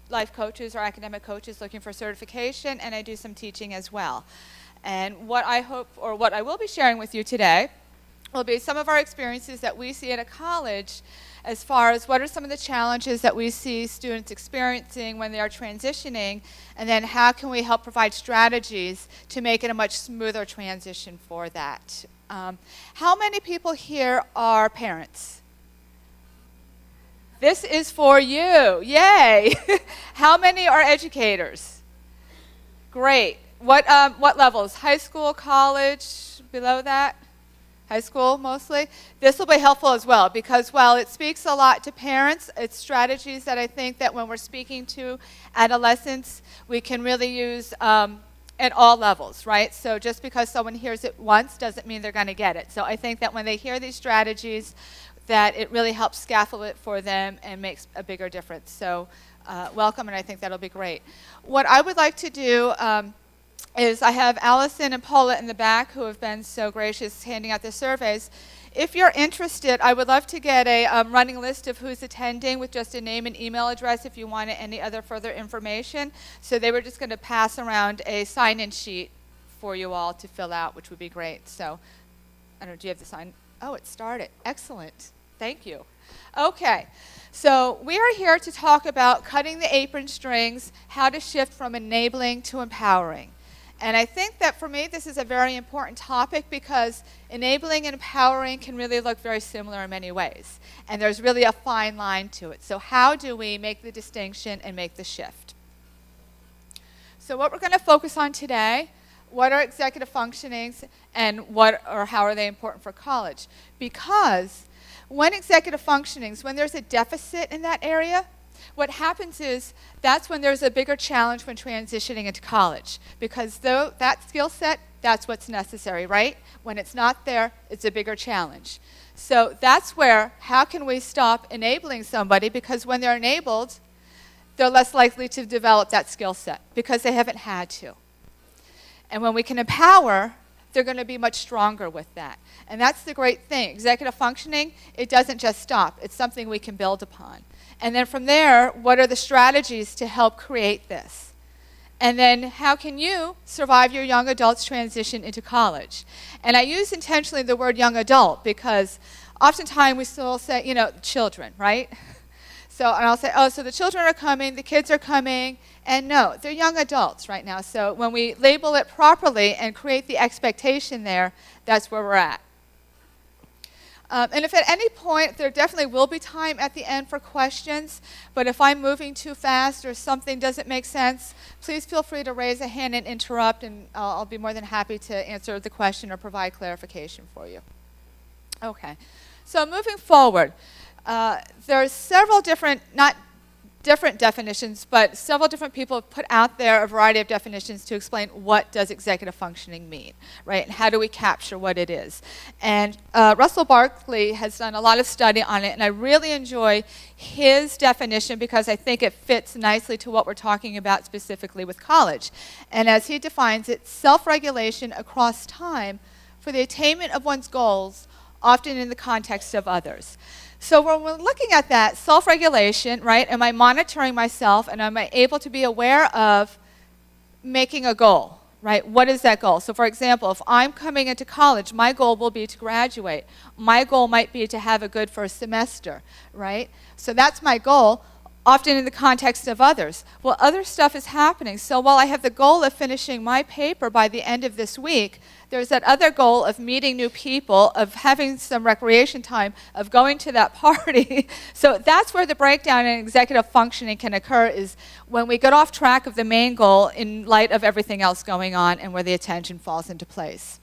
life coaches or academic coaches looking for certification, and I do some teaching as well. And what I hope, or what I will be sharing with you today, will be some of our experiences that we see at a college as far as what are some of the challenges that we see students experiencing when they are transitioning, and then how can we help provide strategies to make it a much smoother transition for that. How many people here are parents? This is for you. Yay! How many are educators? Great. What levels? High school, college, below that? High school mostly. This will be helpful as well because while it speaks a lot to parents, it's strategies that I think that when we're speaking to adolescents, we can really use at all levels, right? So just because someone hears it once doesn't mean they're going to get it. So I think that when they hear these strategies, that it really helps scaffold it for them and makes a bigger difference. So welcome, and I think that'll be great. What I would like to do is I have Allison and Paula in the back who have been so gracious handing out the surveys. If you're interested, I would love to get a running list of who's attending with just a name and email address if you wanted any other further information. So they were just going to pass around a sign-in sheet for you all to fill out, which would be great. So, I don't know, do you have the sign? Oh, it started. Excellent. Thank you. Okay, so we are here to talk about cutting the apron strings, how to shift from enabling to empowering. And I think that for me, this is a very important topic because enabling and empowering can really look very similar in many ways. And there's really a fine line to it. So how do we make the distinction and make the shift? So what we're going to focus on today, what are executive functionings and how are they important for college? Because when executive functionings, when there's a deficit in that area, what happens is that's when there's a bigger challenge when transitioning into college because though that skill set, that's what's necessary, right? When it's not there, it's a bigger challenge. So that's where, how can we stop enabling somebody because when they're enabled, they're less likely to develop that skill set because they haven't had to. And when we can empower, they're going to be much stronger with that. And that's the great thing. Executive functioning, it doesn't just stop. It's something we can build upon. And then from there, what are the strategies to help create this? And then how can you survive your young adult's transition into college? And I use intentionally the word young adult because oftentimes we still say, you know, children, right? So, and I'll say, oh, so the children are coming, the kids are coming, and no, they're young adults right now. So when we label it properly and create the expectation there, that's where we're at. And if at any point, there definitely will be time at the end for questions, but if I'm moving too fast or something doesn't make sense, please feel free to raise a hand and interrupt, and I'll be more than happy to answer the question or provide clarification for you. Okay, so moving forward, there's several different, not different definitions, but several different people have put out there a variety of definitions to explain what does executive functioning mean, right? And how do we capture what it is? And Russell Barkley has done a lot of study on it, and I really enjoy his definition because I think it fits nicely to what we're talking about specifically with college. And as he defines it, self-regulation across time for the attainment of one's goals, often in the context of others. So when we're looking at that, self-regulation, right, am I monitoring myself and am I able to be aware of making a goal, right? What is that goal? So for example, if I'm coming into college, my goal will be to graduate. My goal might be to have a good first semester, right? So that's my goal, often in the context of others. Well, other stuff is happening. So while I have the goal of finishing my paper by the end of this week, there's that other goal of meeting new people, of having some recreation time, of going to that party. So that's where the breakdown in executive functioning can occur, is when we get off track of the main goal in light of everything else going on and where the attention falls into place.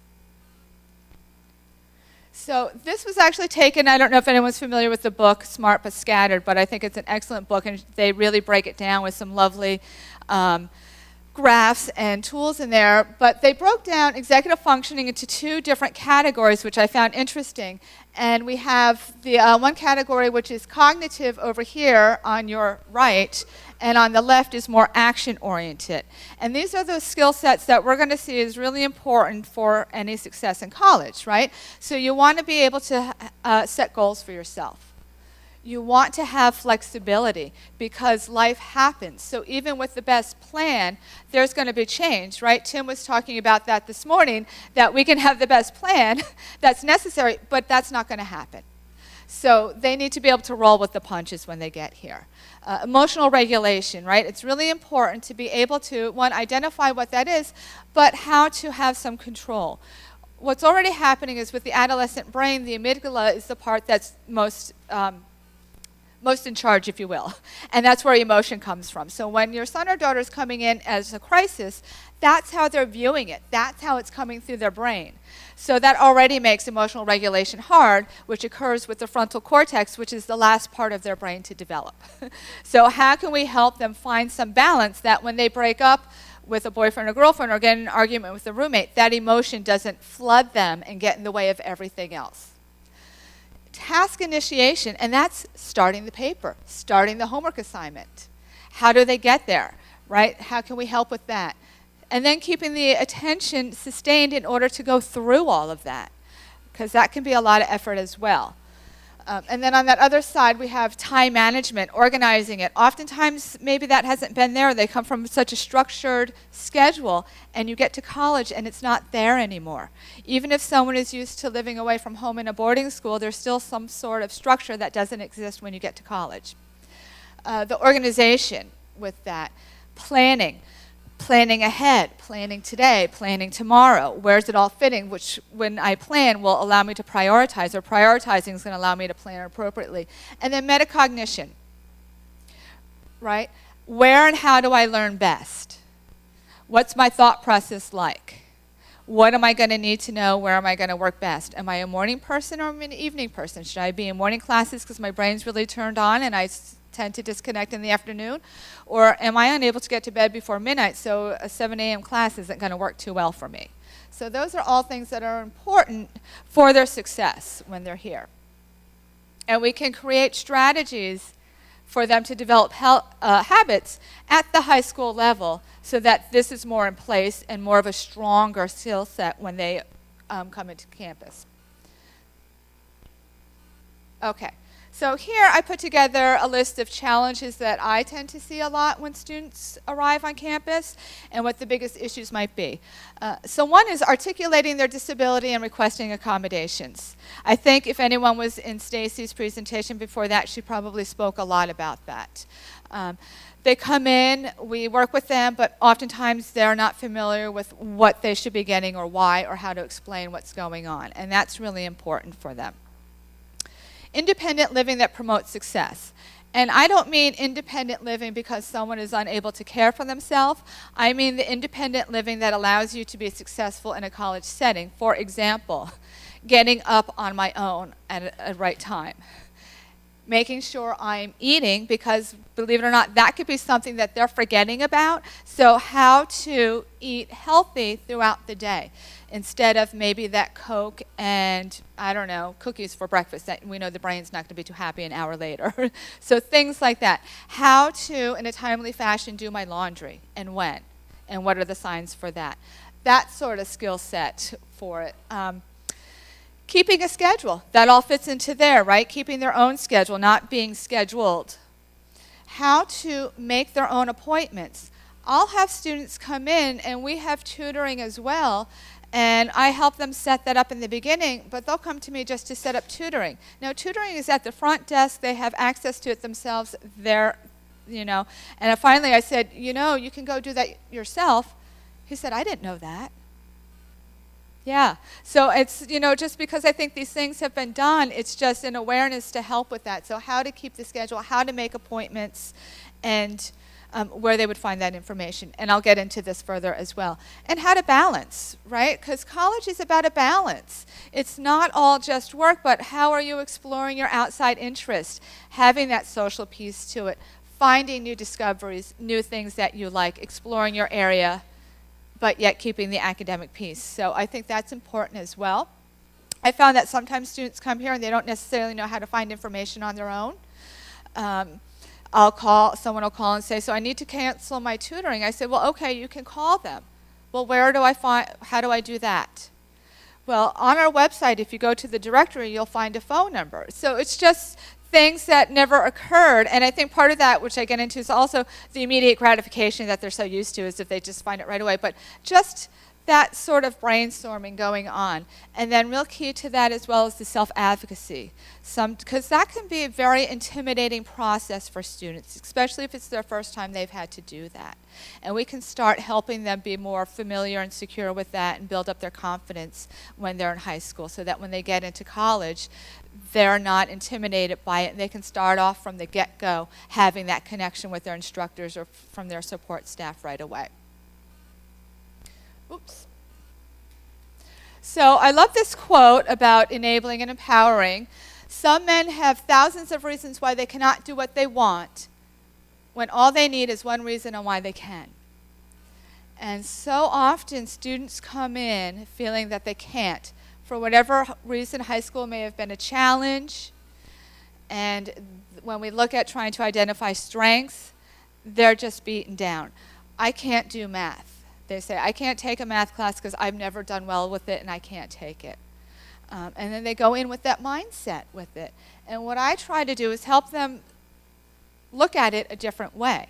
So this was actually taken, I don't know if anyone's familiar with the book Smart But Scattered, but I think it's an excellent book, and they really break it down with some lovely graphs and tools in there. But they broke down executive functioning into two different categories, which I found interesting. And we have the one category which is cognitive over here on your right, and on the left is more action-oriented. And these are those skill sets that we're going to see is really important for any success in college, right? So you want to be able to set goals for yourself. You want to have flexibility because life happens. So even with the best plan, there's going to be change, right? Tim was talking about that this morning, that we can have the best plan that's necessary, but that's not going to happen. So they need to be able to roll with the punches when they get here. Emotional regulation, right? It's really important to be able to, one, identify what that is, but how to have some control. What's already happening is with the adolescent brain, the amygdala is the part that's most in charge, if you will. And that's where emotion comes from. So when your son or daughter is coming in as a crisis, that's how they're viewing it. That's how it's coming through their brain. So that already makes emotional regulation hard, which occurs with the frontal cortex, which is the last part of their brain to develop. So how can we help them find some balance that when they break up with a boyfriend or girlfriend or get in an argument with a roommate, that emotion doesn't flood them and get in the way of everything else? Task initiation, and that's starting the paper, starting the homework assignment. How do they get there, right? How can we help with that? And then keeping the attention sustained in order to go through all of that, because that can be a lot of effort as well. And then on that other side, we have time management, organizing it. Oftentimes, maybe that hasn't been there. They come from such a structured schedule, and you get to college, and it's not there anymore. Even if someone is used to living away from home in a boarding school, there's still some sort of structure that doesn't exist when you get to college. The organization with that, planning ahead, planning today, planning tomorrow. Where's it all fitting? Which, when I plan, will allow me to prioritize, or prioritizing is going to allow me to plan appropriately. And then metacognition, right? Where and how do I learn best? What's my thought process like? What am I going to need to know? Where am I going to work best? Am I a morning person or am I an evening person? Should I be in morning classes because my brain's really turned on and I tend to disconnect in the afternoon? Or am I unable to get to bed before midnight, so a 7 a.m. class isn't going to work too well for me? So those are all things that are important for their success when they're here. And we can create strategies for them to develop habits at the high school level so that this is more in place and more of a stronger skill set when they come into campus. Okay. So here I put together a list of challenges that I tend to see a lot when students arrive on campus and what the biggest issues might be. So one is articulating their disability and requesting accommodations. I think if anyone was in Stacy's presentation before that, she probably spoke a lot about that. They come in, we work with them, but oftentimes they're not familiar with what they should be getting or why or how to explain what's going on, and that's really important for them. Independent living that promotes success. And I don't mean independent living because someone is unable to care for themselves. I mean the independent living that allows you to be successful in a college setting. For example, getting up on my own at a right time. Making sure I'm eating, because believe it or not, that could be something that they're forgetting about. So how to eat healthy throughout the day, instead of maybe that Coke and, I don't know, cookies for breakfast that we know the brain's not going to be too happy an hour later. So things like that. How to, in a timely fashion, do my laundry and when, and what are the signs for that. That sort of skill set for it. Keeping a schedule. That all fits into there, right? Keeping their own schedule, not being scheduled. How to make their own appointments. I'll have students come in, and we have tutoring as well, and I help them set that up in the beginning, but they'll come to me just to set up tutoring. Now, tutoring is at the front desk. They have access to it themselves. They're, and finally I said, you can go do that yourself. He said, I didn't know that. Yeah, so it's, just because I think these things have been done, it's just an awareness to help with that. So how to keep the schedule, how to make appointments, and where they would find that information. And I'll get into this further as well. And how to balance, right? Because college is about a balance. It's not all just work, but how are you exploring your outside interest, having that social piece to it, finding new discoveries, new things that you like, exploring your area, but yet keeping the academic piece. So I think that's important as well. I found that sometimes students come here and they don't necessarily know how to find information on their own. Someone will call and say, so I need to cancel my tutoring. I say, well, okay, you can call them. Well, how do I do that? Well, on our website, if you go to the directory, you'll find a phone number. So it's just things that never occurred. And I think part of that, which I get into, is also the immediate gratification that they're so used to, is if they just find it right away. But just that sort of brainstorming going on. And then real key to that as well is the self-advocacy. Because that can be a very intimidating process for students, especially if it's their first time they've had to do that. And we can start helping them be more familiar and secure with that and build up their confidence when they're in high school, so that when they get into college, they're not intimidated by it, and they can start off from the get-go having that connection with their instructors or from their support staff right away. Oops. So I love this quote about enabling and empowering. Some men have thousands of reasons why they cannot do what they want, when all they need is one reason on why they can. And so often students come in feeling that they can't. For whatever reason, high school may have been a challenge. And when we look at trying to identify strengths, they're just beaten down. I can't do math. They say, I can't take a math class because I've never done well with it and I can't take it. And then they go in with that mindset with it. And what I try to do is help them look at it a different way,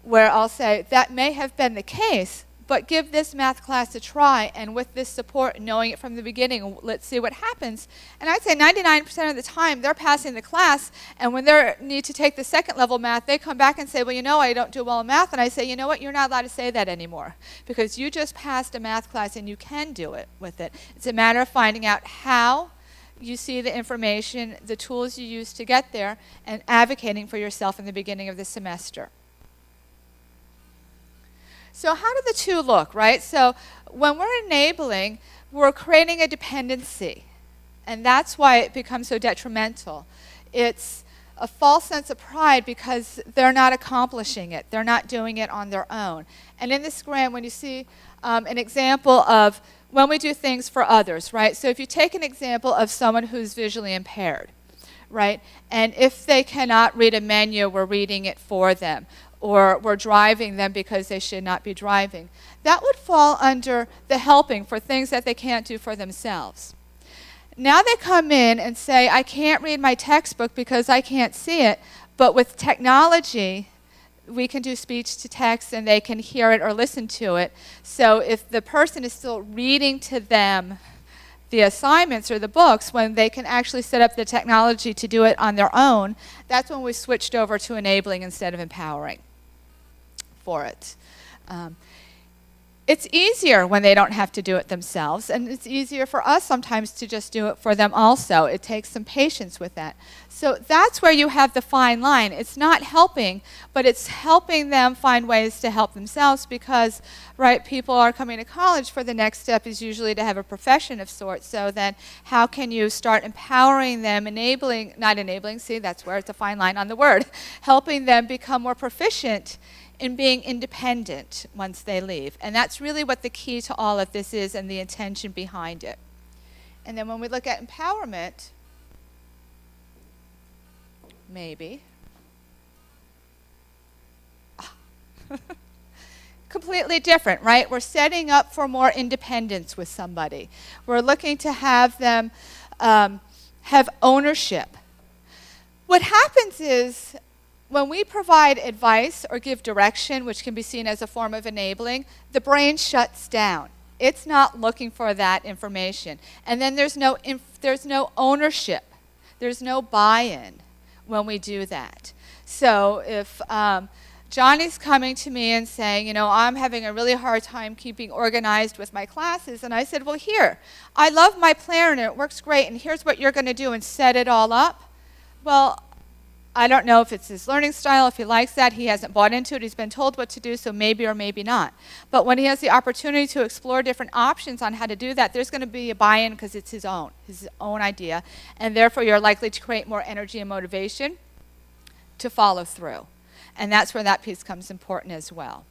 where I'll say, that may have been the case, but give this math class a try, and with this support, knowing it from the beginning, let's see what happens. And I'd say 99% of the time, they're passing the class, and when they need to take the second level math, they come back and say, well, you know, I don't do well in math. And I say, you know what, you're not allowed to say that anymore, because you just passed a math class and you can do it with it. It's a matter of finding out how you see the information, the tools you use to get there, and advocating for yourself in the beginning of the semester. So how do the two look, right? So when we're enabling, we're creating a dependency. And that's why it becomes so detrimental. It's a false sense of pride because they're not accomplishing it. They're not doing it on their own. And in this grant, when you see an example of when we do things for others, right? So if you take an example of someone who's visually impaired, right? And if they cannot read a menu, we're reading it for them, or we're driving them because they should not be driving. That would fall under the helping for things that they can't do for themselves. Now they come in and say, I can't read my textbook because I can't see it, but with technology, we can do speech to text and they can hear it or listen to it. So if the person is still reading to them the assignments or the books, when they can actually set up the technology to do it on their own, that's when we switched over to enabling instead of empowering for it. It's easier when they don't have to do it themselves, and it's easier for us sometimes to just do it for them also. It takes some patience with that. So that's where you have the fine line. It's not helping, but it's helping them find ways to help themselves because, right, people are coming to college for the next step is usually to have a profession of sorts. So then how can you start empowering them, enabling, not enabling, see, that's where it's a fine line on the word, helping them become more proficient in being independent once they leave. And that's really what the key to all of this is and the intention behind it. And then when we look at empowerment, maybe, completely different, right? We're setting up for more independence with somebody. We're looking to have them have ownership. What happens is, when we provide advice or give direction, which can be seen as a form of enabling, the brain shuts down. It's not looking for that information. And then there's no ownership. There's no buy-in when we do that. So if Johnny's coming to me and saying, you know, I'm having a really hard time keeping organized with my classes, and I said, well, here, I love my planner and it works great, and here's what you're going to do and set it all up. Well, I don't know if it's his learning style, if he likes that. He hasn't bought into it. He's been told what to do, so maybe or maybe not. But when he has the opportunity to explore different options on how to do that, there's going to be a buy-in because it's his own idea. And therefore, you're likely to create more energy and motivation to follow through. And that's where that piece comes important as well.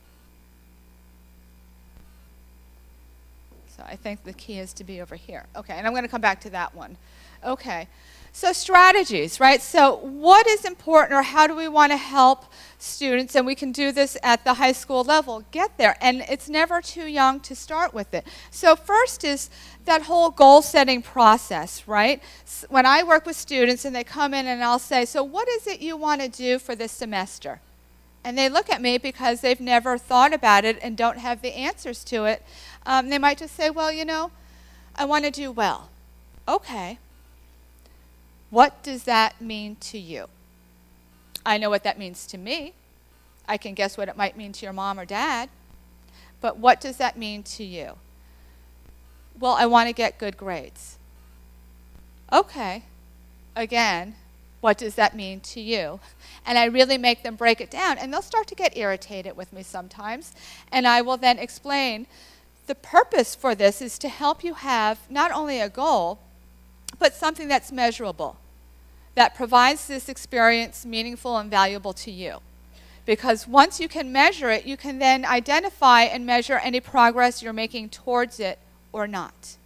So I think the key is to be over here. Okay, and I'm going to come back to that one Okay. So strategies, right? So what is important, or how do we want to help students, and we can do this at the high school level, get there? And it's never too young to start with it. So first is that whole goal setting process, right? When I work with students and they come in and I'll say, so what is it you want to do for this semester? And they look at me because they've never thought about it and don't have the answers to it. They might just say, well, I want to do well. Okay. What does that mean to you? I know what that means to me. I can guess what it might mean to your mom or dad. But what does that mean to you? Well, I want to get good grades. Okay. Again, what does that mean to you? And I really make them break it down. And they'll start to get irritated with me sometimes. And I will then explain the purpose for this is to help you have not only a goal, but something that's measurable, that provides this experience meaningful and valuable to you. Because once you can measure it, you can then identify and measure any progress you're making towards it or not,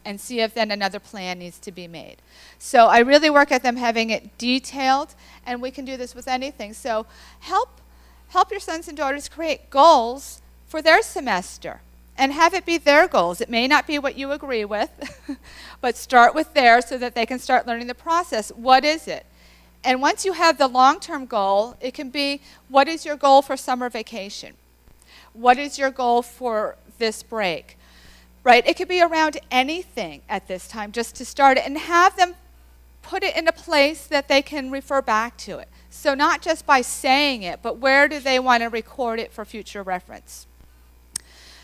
and see if then another plan needs to be made. So I really work at them having it detailed, and we can do this with anything. So help your sons and daughters create goals for their semester. And have it be their goals. It may not be what you agree with, but start with theirs so that they can start learning the process. What is it? And once you have the long-term goal, it can be, what is your goal for summer vacation? What is your goal for this break? Right? It could be around anything at this time, just to start it, and have them put it in a place that they can refer back to it. So not just by saying it, but where do they want to record it for future reference?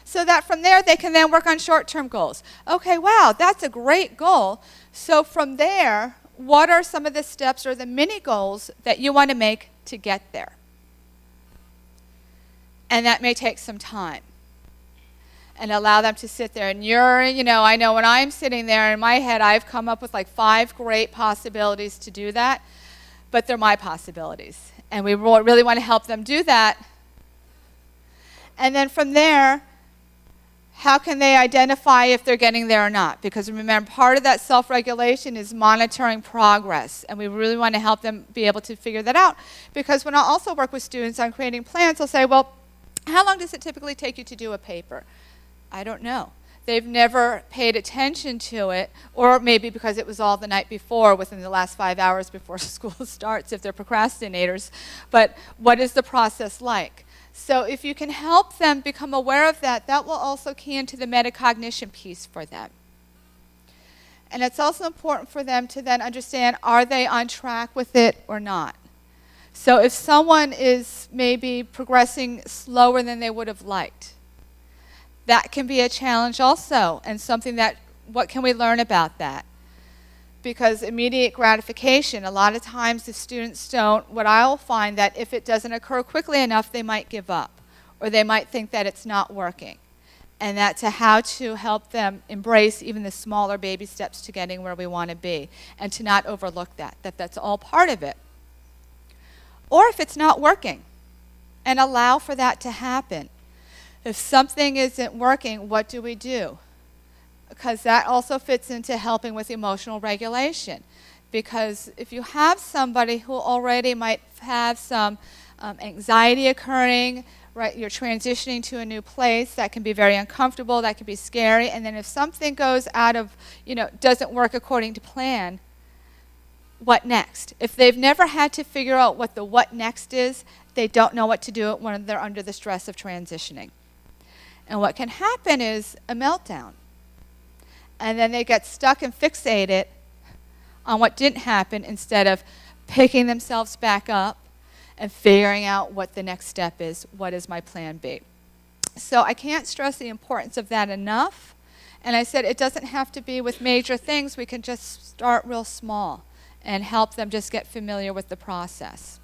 So that from there, they can then work on short-term goals. Okay, wow, that's a great goal. So from there, what are some of the steps or the mini goals that you want to make to get there? And that may take some time. And allow them to sit there. And I know when I'm sitting there in my head, I've come up with like 5 great possibilities to do that. But they're my possibilities. And we really want to help them do that. And then from there, how can they identify if they're getting there or not? Because remember, part of that self-regulation is monitoring progress. And we really want to help them be able to figure that out. Because when I also work with students on creating plans, I'll say, well, how long does it typically take you to do a paper? I don't know. They've never paid attention to it, or maybe because it was all the night before, within the last 5 hours before school starts, if they're procrastinators. But what is the process like? So if you can help them become aware of that, that will also key into the metacognition piece for them. And it's also important for them to then understand, are they on track with it or not? So if someone is maybe progressing slower than they would have liked, that can be a challenge also, and something that, what can we learn about that? Because immediate gratification, a lot of times the students don't, what I'll find that if it doesn't occur quickly enough, they might give up, or they might think that it's not working. And that's how to help them embrace even the smaller baby steps to getting where we want to be, and to not overlook that that's all part of it. Or if it's not working, and allow for that to happen. If something isn't working, what do we do? Because that also fits into helping with emotional regulation. Because if you have somebody who already might have some anxiety occurring, right, you're transitioning to a new place, that can be very uncomfortable, that can be scary, and then if something goes out of, doesn't work according to plan, what next? If they've never had to figure out what the what next is, they don't know what to do when they're under the stress of transitioning. And what can happen is a meltdown. And then they get stuck and fixated on what didn't happen instead of picking themselves back up and figuring out what the next step is. What is my plan B? So I can't stress the importance of that enough. And I said it doesn't have to be with major things. We can just start real small and help them just get familiar with the process.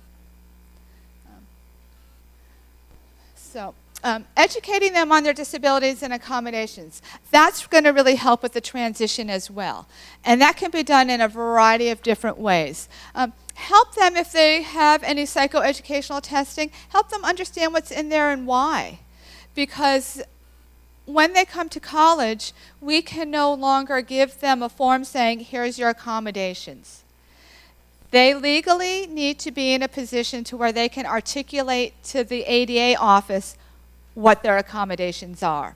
Educating them on their disabilities and accommodations. That's going to really help with the transition as well. And that can be done in a variety of different ways. Help them if they have any psychoeducational testing. Help them understand what's in there and why. Because when they come to college, we can no longer give them a form saying, here's your accommodations. They legally need to be in a position to where they can articulate to the ADA office what their accommodations are.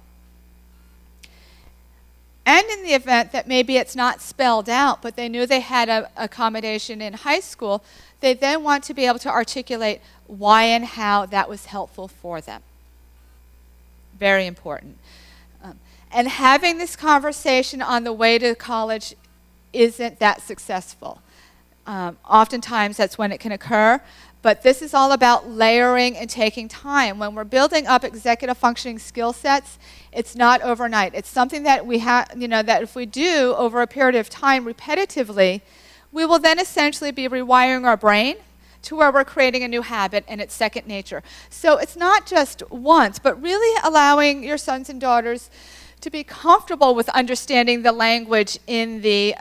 And in the event that maybe it's not spelled out, but they knew they had an accommodation in high school, they then want to be able to articulate why and how that was helpful for them. Very important. And having this conversation on the way to college isn't that successful. Oftentimes that's when it can occur, but this is all about layering and taking time. When we're building up executive functioning skill sets, it's not overnight. It's something that we have, that if we do over a period of time repetitively, we will then essentially be rewiring our brain to where we're creating a new habit and it's second nature. So it's not just once, but really allowing your sons and daughters to be comfortable with understanding the language in the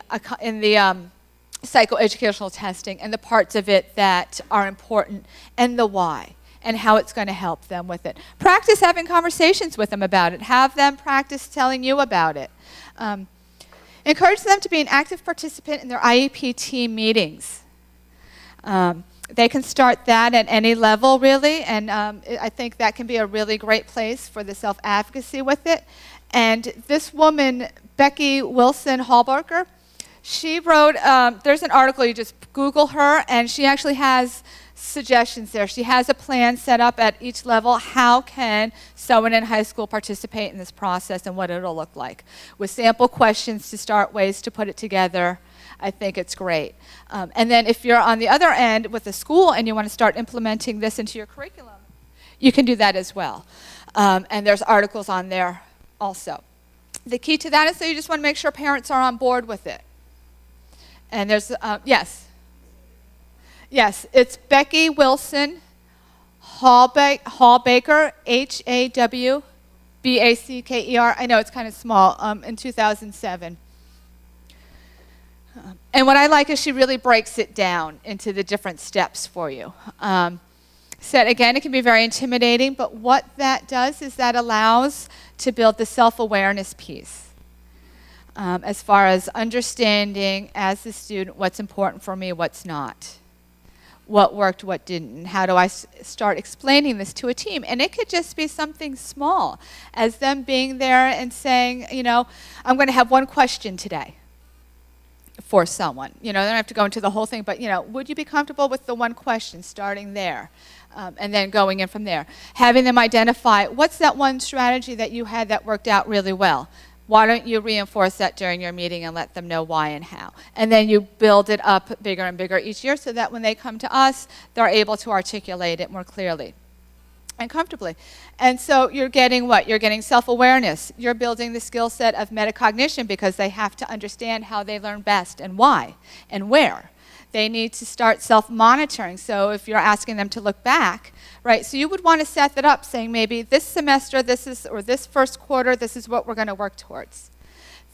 psychoeducational testing and the parts of it that are important and the why and how it's going to help them with it. Practice having conversations with them about it. Have them practice telling you about it. Encourage them to be an active participant in their IEP team meetings. They can start that at any level, really, and I think that can be a really great place for the self-advocacy with it. And this woman, Becky Wilson Hallbarker, she wrote, there's an article, you just Google her, and she actually has suggestions there. She has a plan set up at each level. How can someone in high school participate in this process and what it'll look like? With sample questions to start, ways to put it together. I think it's great. And then if you're on the other end with the school and you want to start implementing this into your curriculum, you can do that as well. And there's articles on there also. The key to that is that you just want to make sure parents are on board with it. And there's, yes. Yes, it's Becky Wilson Hallbaker, Hawbaker. I know it's kind of small, in 2007. And what I like is she really breaks it down into the different steps for you. So again, it can be very intimidating, but what that does is that allows to build the self-awareness piece. As far as understanding as the student what's important for me, what's not. What worked, what didn't, and how do I start explaining this to a team? And it could just be something small, as them being there and saying, I'm going to have one question today for someone. They don't have to go into the whole thing, but, would you be comfortable with the one question, starting there, and then going in from there? Having them identify, what's that one strategy that you had that worked out really well? Why don't you reinforce that during your meeting and let them know why and how? And then you build it up bigger and bigger each year so that when they come to us, they're able to articulate it more clearly and comfortably. And so you're getting what? You're getting self-awareness. You're building the skill set of metacognition because they have to understand how they learn best and why and where. They need to start self-monitoring. So if you're asking them to look back, right, so you would want to set that up saying maybe this semester, or this first quarter, this is what we're going to work towards.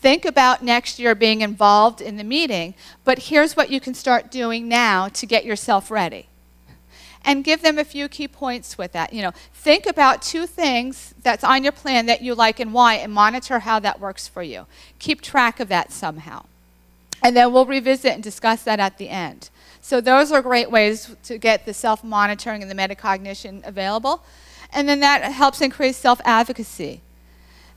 Think about next year being involved in the meeting, but here's what you can start doing now to get yourself ready. And give them a few key points with that. Think about 2 things that's on your plan that you like and why, and monitor how that works for you. Keep track of that somehow. And then we'll revisit and discuss that at the end. So those are great ways to get the self-monitoring and the metacognition available. And then that helps increase self-advocacy.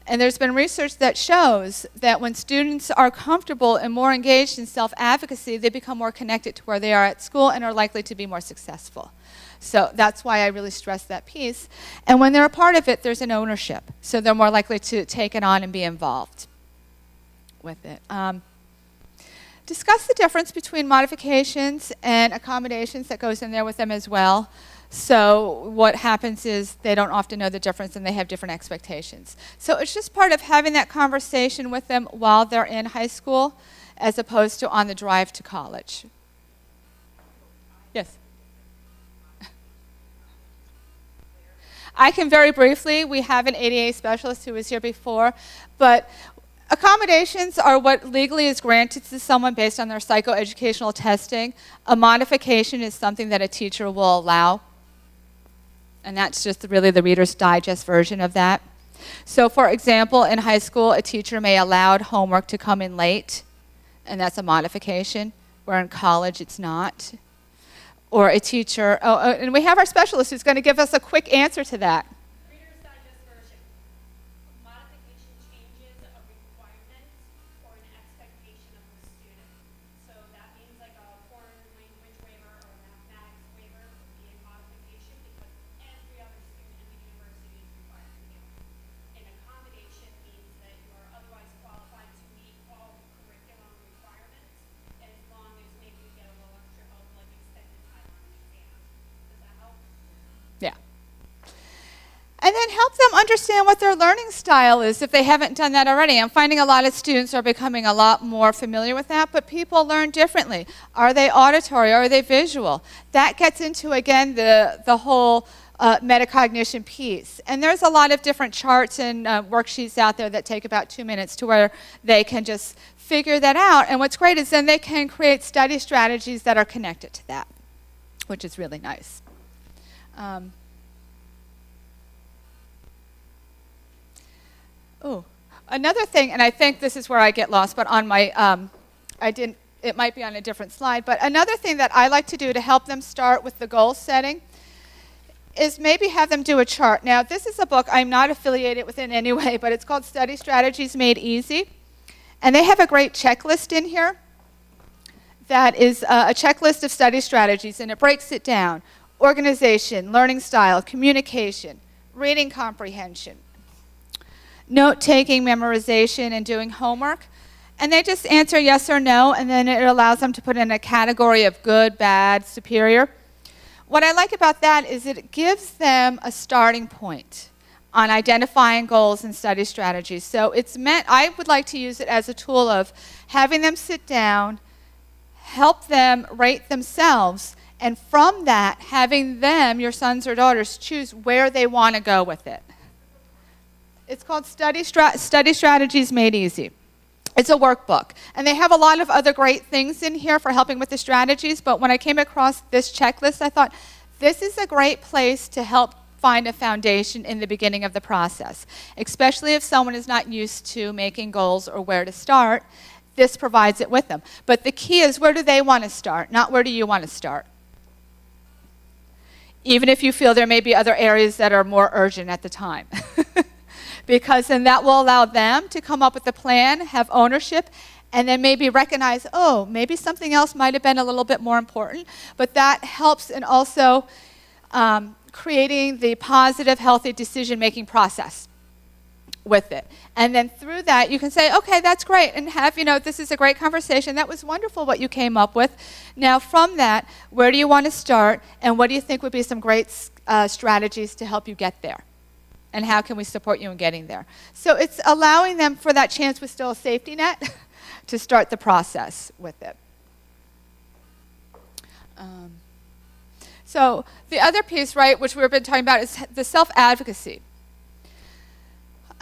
And there's been research that shows that when students are comfortable and more engaged in self-advocacy, they become more connected to where they are at school and are likely to be more successful. So that's why I really stress that piece. And when they're a part of it, there's an ownership. So they're more likely to take it on and be involved with it. Discuss the difference between modifications and accommodations that goes in there with them as well. So what happens is they don't often know the difference and they have different expectations. So it's just part of having that conversation with them while they're in high school as opposed to on the drive to college. Yes? I can very briefly, we have an ADA specialist who was here before, but accommodations are what legally is granted to someone based on their psychoeducational testing. A modification is something that a teacher will allow. And that's just really the Reader's Digest version of that. So for example, in high school, a teacher may allow homework to come in late, and that's a modification, where in college it's not. Or a teacher, and we have our specialist who's going to give us a quick answer to that. Reader's Digest version. Modification changes a requirement or an expectation of the student. So that means like a foreign language waiver or a mathematics waiver would be a modification because every other student in the university is required to do it. An accommodation means that you are otherwise qualified to meet all the curriculum requirements as long as maybe you get a little extra help like extended time on an exam. Does that help? Yeah. And then help them understand what their learning style is if they haven't done that already. I'm finding a lot of students are becoming a lot more familiar with that, but people learn differently. Are they auditory? Are they visual? That gets into, again, the whole metacognition piece. And there's a lot of different charts and worksheets out there that take about 2 minutes to where they can just figure that out. And what's great is then they can create study strategies that are connected to that, which is really nice. Another thing, and I think this is where I get lost, but on my, it might be on a different slide, but another thing that I like to do to help them start with the goal setting is maybe have them do a chart. Now, this is a book I'm not affiliated with in any way, but it's called Study Strategies Made Easy. And they have a great checklist in here that is a checklist of study strategies, and it breaks it down. Organization, learning style, communication, reading comprehension, note-taking, memorization, and doing homework. And they just answer yes or no, and then it allows them to put in a category of good, bad, superior. What I like about that is it gives them a starting point on identifying goals and study strategies. So it's meant, I would like to use it as a tool of having them sit down, help them rate themselves, and from that, having them, your sons or daughters, choose where they want to go with it. It's called Study Strategies Made Easy. It's a workbook. And they have a lot of other great things in here for helping with the strategies, but when I came across this checklist, I thought, this is a great place to help find a foundation in the beginning of the process, especially if someone is not used to making goals or where to start. This provides it with them. But the key is, where do they want to start, not where do you want to start? Even if you feel there may be other areas that are more urgent at the time. Because then that will allow them to come up with a plan, have ownership, and then maybe recognize, oh, maybe something else might have been a little bit more important. But that helps in also creating the positive, healthy decision-making process with it. And then through that, you can say, okay, that's great, and have, this is a great conversation. That was wonderful what you came up with. Now from that, where do you want to start, and what do you think would be some great strategies to help you get there? And how can we support you in getting there? So it's allowing them for that chance with still a safety net to start the process with it. So the other piece, right, which we've been talking about is the self-advocacy.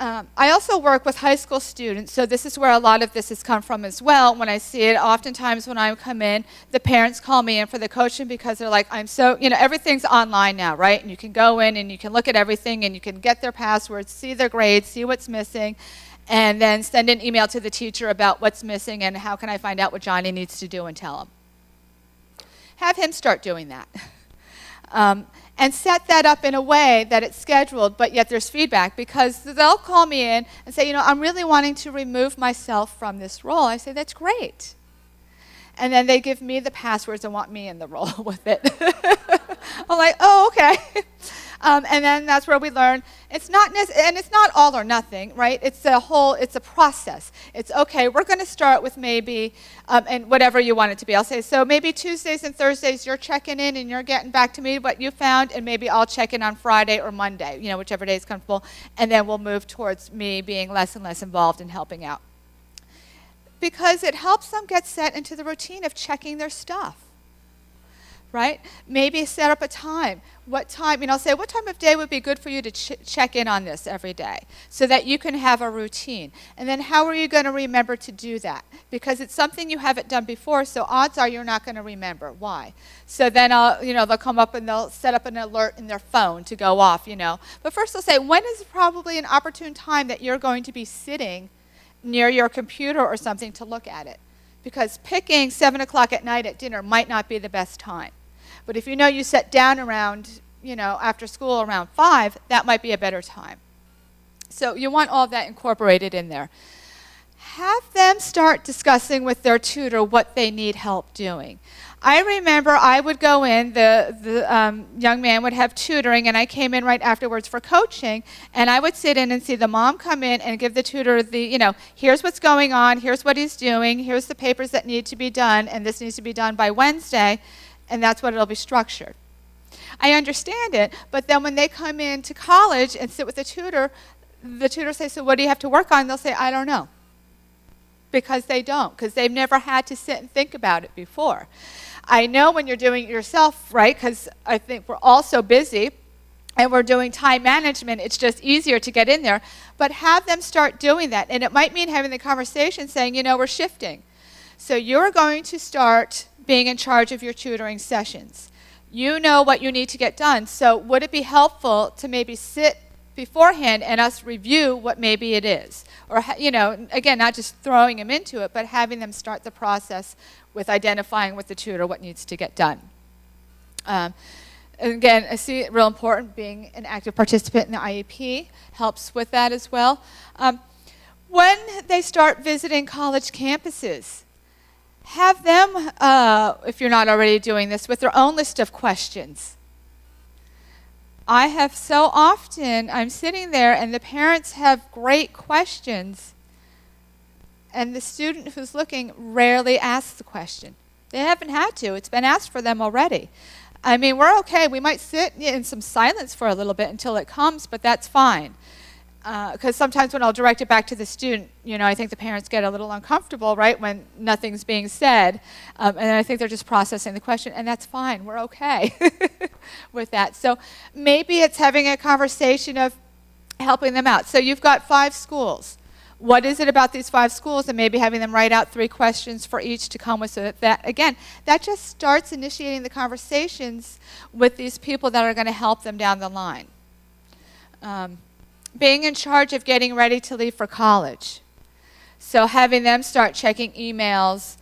I also work with high school students, so this is where a lot of this has come from as well. When I see it, oftentimes when I come in, the parents call me in for the coaching because they're like, I'm so, everything's online now, right? And you can go in and you can look at everything and you can get their passwords, see their grades, see what's missing, and then send an email to the teacher about what's missing and how can I find out what Johnny needs to do and tell him. Have him start doing that. And set that up in a way that it's scheduled, but yet there's feedback, because they'll call me in and say, I'm really wanting to remove myself from this role. I say, that's great. And then they give me the passwords and want me in the role with it. I'm like, oh, okay. And then that's where we learn. It's not and it's not all or nothing, right? It's a process. It's okay, we're going to start with maybe, and whatever you want it to be. I'll say, so maybe Tuesdays and Thursdays you're checking in and you're getting back to me what you found, and maybe I'll check in on Friday or Monday, whichever day is comfortable, and then we'll move towards me being less and less involved in helping out. Because it helps them get set into the routine of checking their stuff. right? Maybe set up a time. What time, say, what time of day would be good for you to check in on this every day so that you can have a routine? And then how are you going to remember to do that? Because it's something you haven't done before, so odds are you're not going to remember. Why? So then, they'll come up and they'll set up an alert in their phone to go off, But first they'll say, when is probably an opportune time that you're going to be sitting near your computer or something to look at it? Because picking 7 o'clock at night at dinner might not be the best time. But if you sit down around, after school around 5, that might be a better time. So you want all of that incorporated in there. Have them start discussing with their tutor what they need help doing. I remember I would go in, the young man would have tutoring, and I came in right afterwards for coaching, and I would sit in and see the mom come in and give the tutor here's what's going on, here's what he's doing, here's the papers that need to be done, and this needs to be done by Wednesday, and that's what it'll be structured. I understand it, but then when they come into college and sit with the tutor says, so what do you have to work on? They'll say, I don't know. Because they don't, because they've never had to sit and think about it before. I know when you're doing it yourself, right, because I think we're all so busy and we're doing time management, it's just easier to get in there. But have them start doing that. And it might mean having the conversation saying, we're shifting. So you're going to start being in charge of your tutoring sessions. You know what you need to get done. So would it be helpful to maybe sit beforehand and us review what maybe it is? Or, again, not just throwing them into it, but having them start the process with identifying with the tutor what needs to get done. And again, I see it real important, being an active participant in the IEP helps with that as well. When they start visiting college campuses, have them, if you're not already doing this, with their own list of questions. I have so often, I'm sitting there and the parents have great questions and the student who's looking rarely asks the question. They haven't had to. It's been asked for them already. I mean, we're okay. We might sit in some silence for a little bit until it comes, but that's fine. Because sometimes when I'll direct it back to the student, I think the parents get a little uncomfortable, right, when nothing's being said. And I think they're just processing the question, and that's fine. We're okay with that. So maybe it's having a conversation of helping them out. So you've got 5 schools. What is it about these 5 schools? And maybe having them write out 3 questions for each to come with. So that, again, that just starts initiating the conversations with these people that are going to help them down the line. Being in charge of getting ready to leave for college. So having them start checking emails,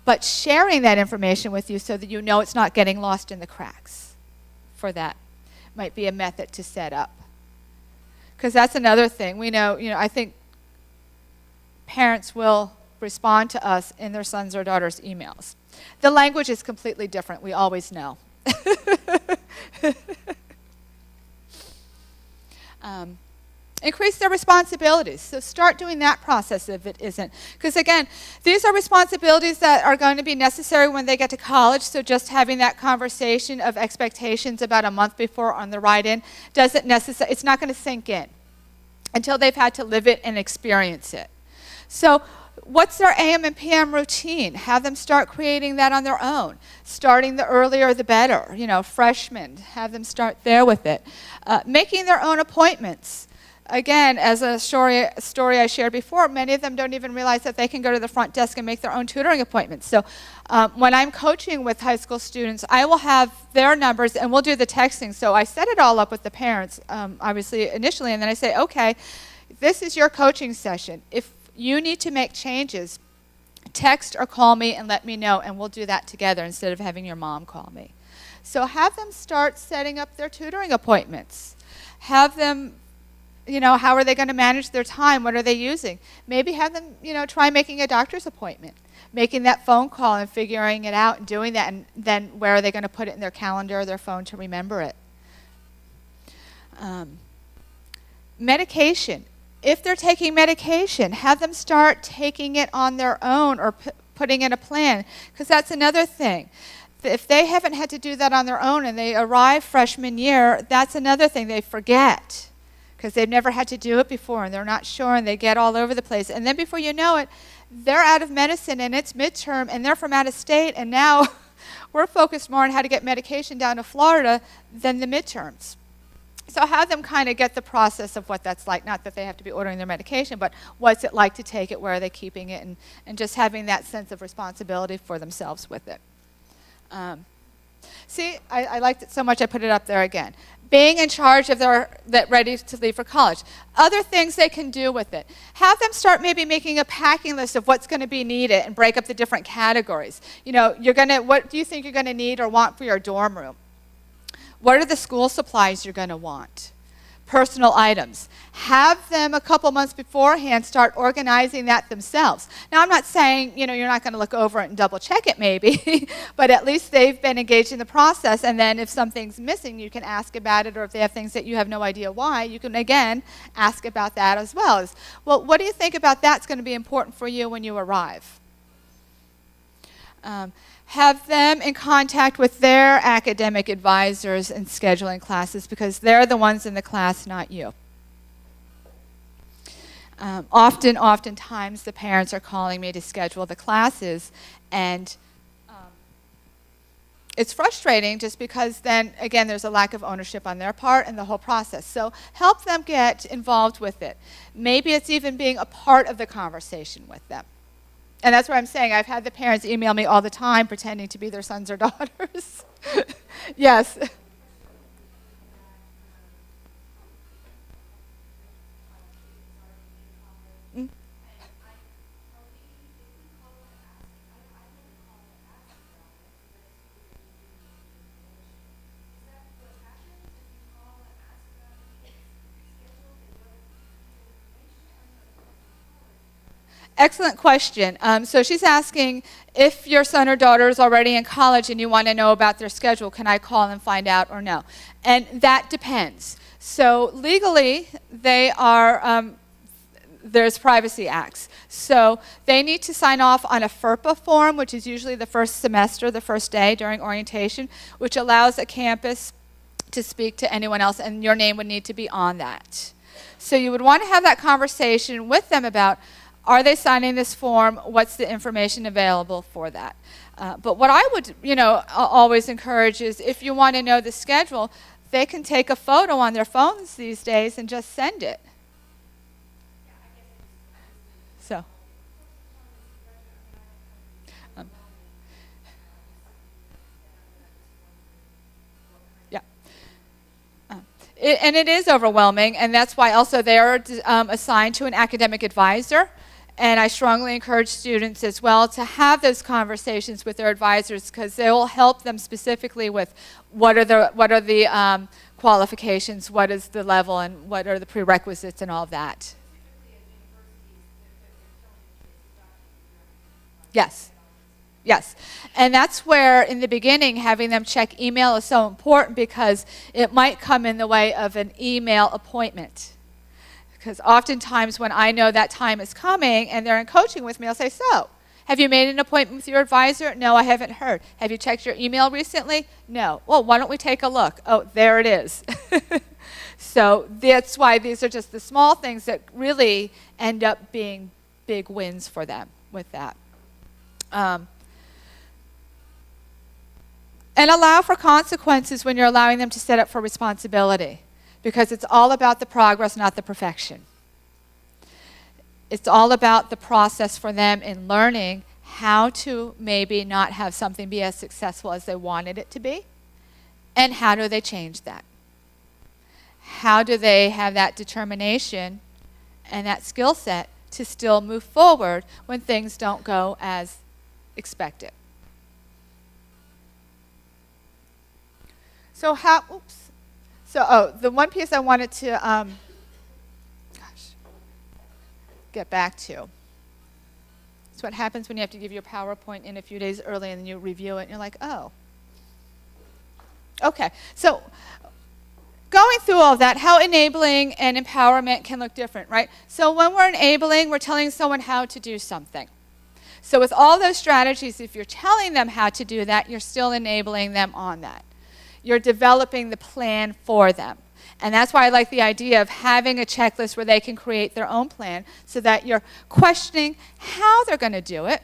but sharing that information with you so that you know it's not getting lost in the cracks. For that might be a method to set up. Because that's another thing. We know, I think parents will respond to us in their sons or daughters' emails. The language is completely different. We always know. Increase their responsibilities. So start doing that process if it isn't. Because again, these are responsibilities that are going to be necessary when they get to college. So just having that conversation of expectations about a month before on the ride in doesn't necessarily, it's not going to sink in until they've had to live it and experience it. So what's their AM and PM routine? Have them start creating that on their own. Starting the earlier the better. Freshmen, have them start there with it. Making their own appointments. Again, as a story I shared before, many of them don't even realize that they can go to the front desk and make their own tutoring appointments. So when I'm coaching with high school students, I will have their numbers and we'll do the texting. So I set it all up with the parents, obviously, initially, and then I say, okay, this is your coaching session. If you need to make changes, text or call me and let me know, and we'll do that together instead of having your mom call me. So have them start setting up their tutoring appointments. Have them, how are they going to manage their time? What are they using? Maybe have them, try making a doctor's appointment, making that phone call and figuring it out and doing that, and then where are they going to put it in their calendar or their phone to remember it? Medication. If they're taking medication, have them start taking it on their own or putting in a plan, because that's another thing. If they haven't had to do that on their own and they arrive freshman year, that's another thing they forget because they've never had to do it before and they're not sure and they get all over the place. And then before you know it, they're out of medicine and it's midterm and they're from out of state and now We're focused more on how to get medication down to Florida than the midterms. So have them kind of get the process of what that's like, not that they have to be ordering their medication, but what's it like to take it, where are they keeping it, and just having that sense of responsibility for themselves with it. See, I liked it so much I put it up there again. Being in charge of that ready to leave for college. Other things they can do with it. Have them start maybe making a packing list of what's going to be needed and break up the different categories. You know, what do you think you're going to need or want for your dorm room? What are the school supplies you're going to want? Personal items. Have them a couple months beforehand start organizing that themselves. Now, I'm not saying, you know, you're not going to look over it and double check it maybe, but at least they've been engaged in the process, and then if something's missing, you can ask about it, or if they have things that you have no idea why, you can, again, ask about that as well. Well, what do you think about that's going to be important for you when you arrive? Have them in contact with their academic advisors and scheduling classes, because they're the ones in the class, not you. Oftentimes the parents are calling me to schedule the classes, and it's frustrating just because then, again, there's a lack of ownership on their part in the whole process. So help them get involved with it. Maybe it's even being a part of the conversation with them. And that's what I'm saying. I've had the parents email me all the time pretending to be their sons or daughters. Yes. Mm. Excellent question. So she's asking, if your son or daughter is already in college and you want to know about their schedule, can I call and find out or no? And that depends. So legally, they are, there's privacy acts. So they need to sign off on a FERPA form, which is usually the first semester, the first day during orientation, which allows a campus to speak to anyone else, and your name would need to be on that. So you would want to have that conversation with them about, are they signing this form? What's the information available for that? But what I would, always encourage is, if you want to know the schedule, they can take a photo on their phones these days and just send it. So. Yeah. And it is overwhelming, and that's why also they are assigned to an academic advisor. And I strongly encourage students as well to have those conversations with their advisors, because they will help them specifically with what are the qualifications, what is the level, and what are the prerequisites and all of that. Yes. Yes. And that's where, in the beginning, having them check email is so important, because it might come in the way of an email appointment. Because oftentimes when I know that time is coming and they're in coaching with me, I'll say, so, have you made an appointment with your advisor? No, I haven't heard. Have you checked your email recently? No. Well, why don't we take a look? Oh, there it is. So that's why these are just the small things that really end up being big wins for them with that. And allow for consequences when you're allowing them to set up for responsibility, because it's all about the progress, not the perfection. It's all about the process for them in learning how to maybe not have something be as successful as they wanted it to be, and how do they change that? How do they have that determination and that skill set to still move forward when things don't go as expected? So the one piece I wanted to get back to. It's what happens when you have to give your PowerPoint in a few days early and then you review it and you're like, oh. Okay, so going through all of that, how enabling and empowerment can look different, right? So when we're enabling, we're telling someone how to do something. So with all those strategies, if you're telling them how to do that, you're still enabling them on that. You're developing the plan for them. And that's why I like the idea of having a checklist where they can create their own plan, so that you're questioning how they're going to do it,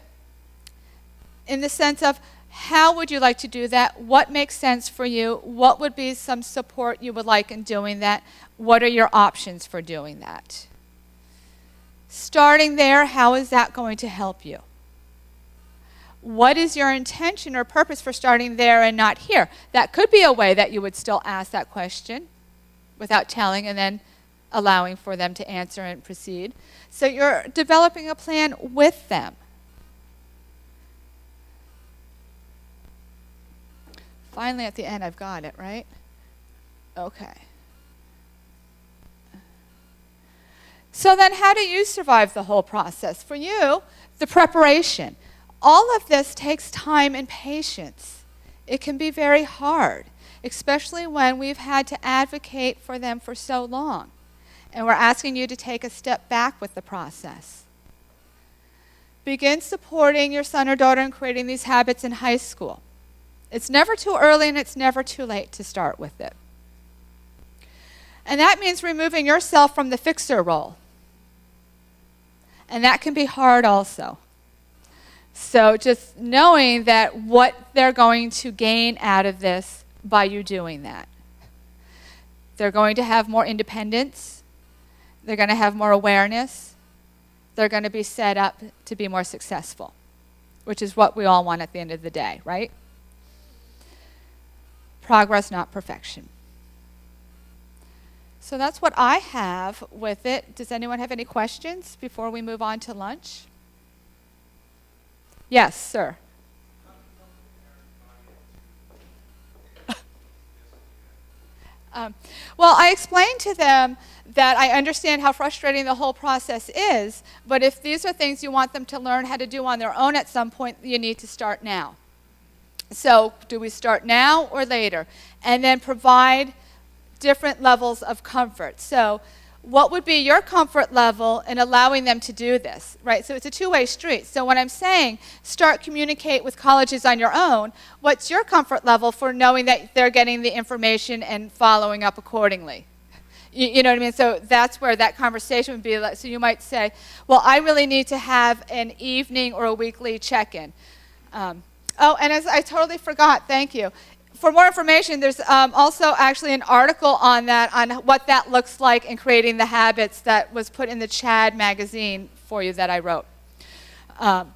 in the sense of, How would you like to do that? What makes sense for you? What would be some support you would like in doing that? What are your options for doing that? Starting there, how is that going to help you? What is your intention or purpose for starting there and not here? That could be a way that you would still ask that question without telling and then allowing for them to answer and proceed. So you're developing a plan with them. Finally, at the end, I've got it, right? Okay. So then how do you survive the whole process? For you, the preparation. All of this takes time and patience. It can be very hard, especially when we've had to advocate for them for so long. And we're asking you to take a step back with the process. Begin supporting your son or daughter in creating these habits in high school. It's never too early and it's never too late to start with it. And that means removing yourself from the fixer role. And that can be hard also. So just knowing that what they're going to gain out of this by you doing that. They're going to have more independence. They're going to have more awareness. They're going to be set up to be more successful, which is what we all want at the end of the day, right? Progress, not perfection. So that's what I have with it. Does anyone have any questions before we move on to lunch? Yes, sir. Well, I explained to them that I understand how frustrating the whole process is, but if these are things you want them to learn how to do on their own at some point, you need to start now. So do we start now or later? And then provide different levels of comfort. So what would be your comfort level in allowing them to do this, right? So it's a two-way street. So when I'm saying start communicate with colleges on your own, what's your comfort level for knowing that they're getting the information and following up accordingly? You know what I mean? So that's where that conversation would be like. So you might say, well, I really need to have an evening or a weekly check-in. Oh, and as I totally forgot, thank you. For more information, there's also actually an article on that, on what that looks like in creating the habits that was put in the Chad magazine for you that I wrote. Sorry.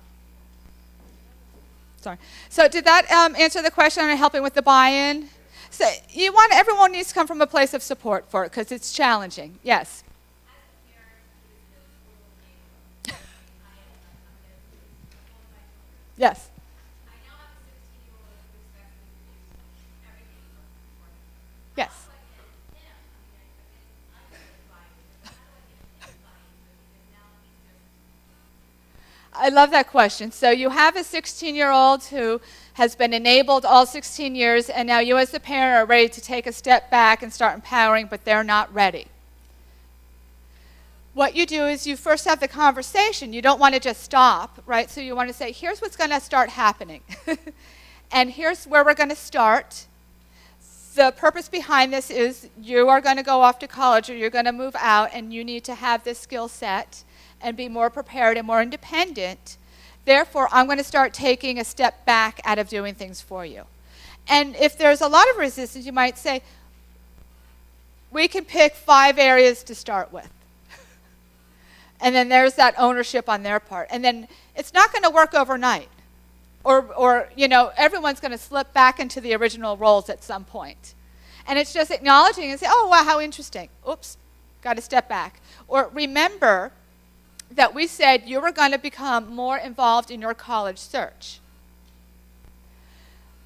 So did that answer the question on helping with the buy-in? So everyone needs to come from a place of support for it because it's challenging. Yes? Yes. Yes. I love that question. So you have a 16-year-old who has been enabled all 16 years, and now you as the parent are ready to take a step back and start empowering, but they're not ready. What you do is you first have the conversation. You don't want to just stop, right? So you want to say, here's what's going to start happening. And here's where we're going to start. The purpose behind this is you are going to go off to college or you're going to move out and you need to have this skill set and be more prepared and more independent. Therefore, I'm going to start taking a step back out of doing things for you. And if there's a lot of resistance, you might say, we can pick 5 areas to start with. And then there's that ownership on their part. And then it's not going to work overnight. Or everyone's going to slip back into the original roles at some point. And it's just acknowledging and say, oh, wow, how interesting. Oops, got to step back. Or remember that we said you were going to become more involved in your college search.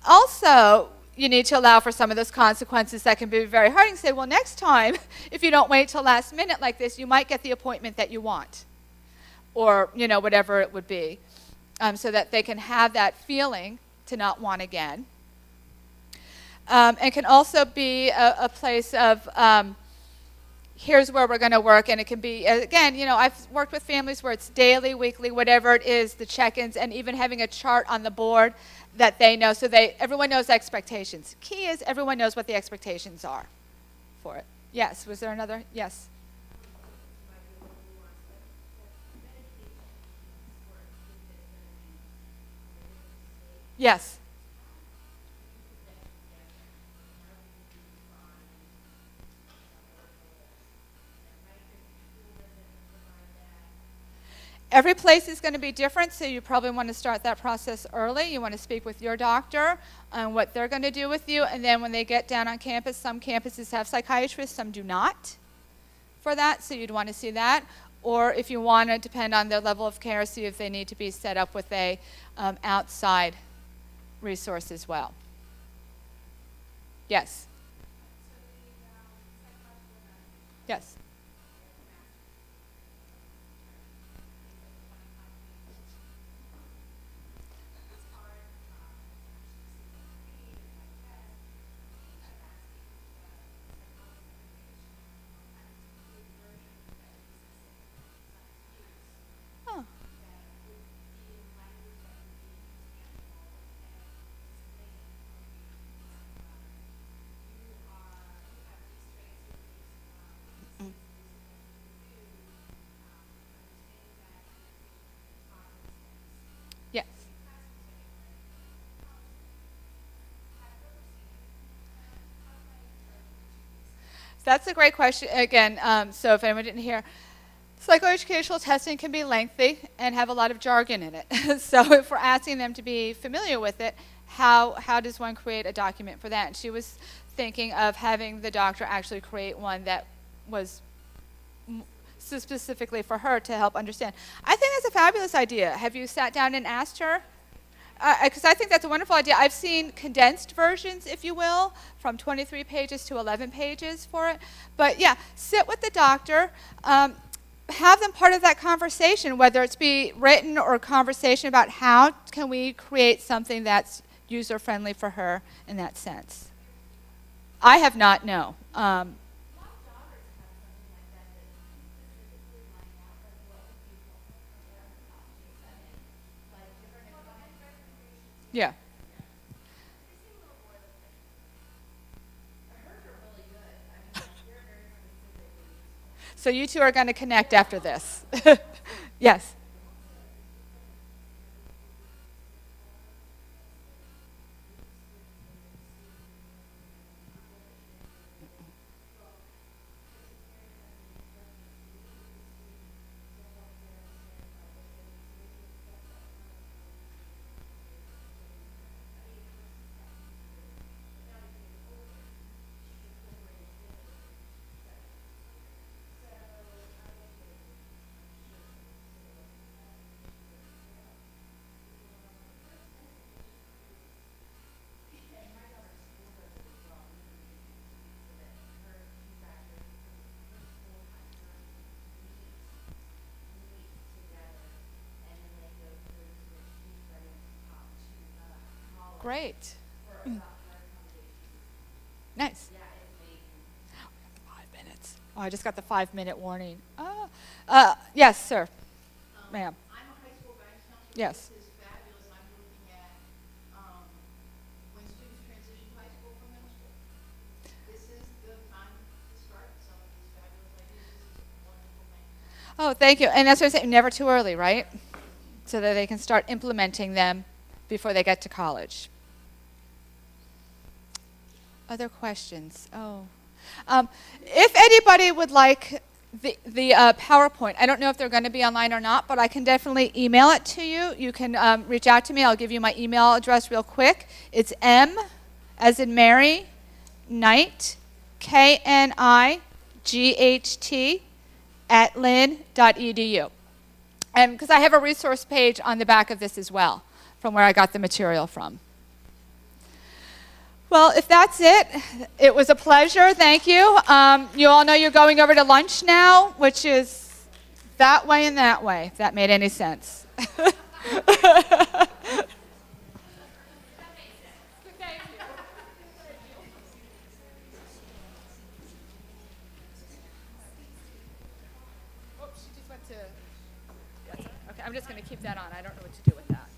Also, you need to allow for some of those consequences that can be very hard and say, well, next time, if you don't wait till last minute like this, you might get the appointment that you want. Or, whatever it would be. So that they can have that feeling to not want again. It can also be a place of, here's where we're going to work. And it can be, again, I've worked with families where it's daily, weekly, whatever it is, the check-ins, and even having a chart on the board that they know. So everyone knows expectations. Key is everyone knows what the expectations are for it. Yes, was there another? Yes. Yes. Every place is going to be different, so you probably want to start that process early. You want to speak with your doctor on what they're going to do with you, and then when they get down on campus, some campuses have psychiatrists, some do not for that, so you'd want to see that. Or if you want to depend on their level of care, see if they need to be set up with a outside resource as well. Yes? Yes. Oh. Yes. That's a great question. Again, so if anyone didn't hear, psychoeducational testing can be lengthy and have a lot of jargon in it. So if we're asking them to be familiar with it, how does one create a document for that? And she was thinking of having the doctor actually create one that was specifically for her to help understand. I think that's a fabulous idea. Have you sat down and asked her? Because I think that's a wonderful idea. I've seen condensed versions, if you will, from 23 pages to 11 pages for it. But yeah, sit with the doctor. Have them part of that conversation, whether it's be written or a conversation about how can we create something that's user-friendly for her in that sense. I have not, no. Yeah. So you two are going to connect after this. Yes. Great. Nice. 5 minutes. Oh, I just got the 5-minute warning. Yes, sir. Ma'am. I'm a high school guidance counselor. Yes. This is fabulous. I'm looking at when students transition to high school from middle school. This is the time to start some of these fabulous ideas. This is a wonderful thing. Oh, thank you. And that's what I'm saying, never too early, right? So that they can start implementing them before they get to college. Other questions? Oh. If anybody would like the PowerPoint, I don't know if they're going to be online or not, but I can definitely email it to you. You can reach out to me. I'll give you my email address real quick. It's M, as in Mary, Knight, KNIGHT, @lynn.edu. And because I have a resource page on the back of this as well, from where I got the material from. Well, if that's it, it was a pleasure. Thank you. You all know you're going over to lunch now, which is that way and that way, if that made any sense. Okay, I'm just going to keep that on. I don't know what to do with that.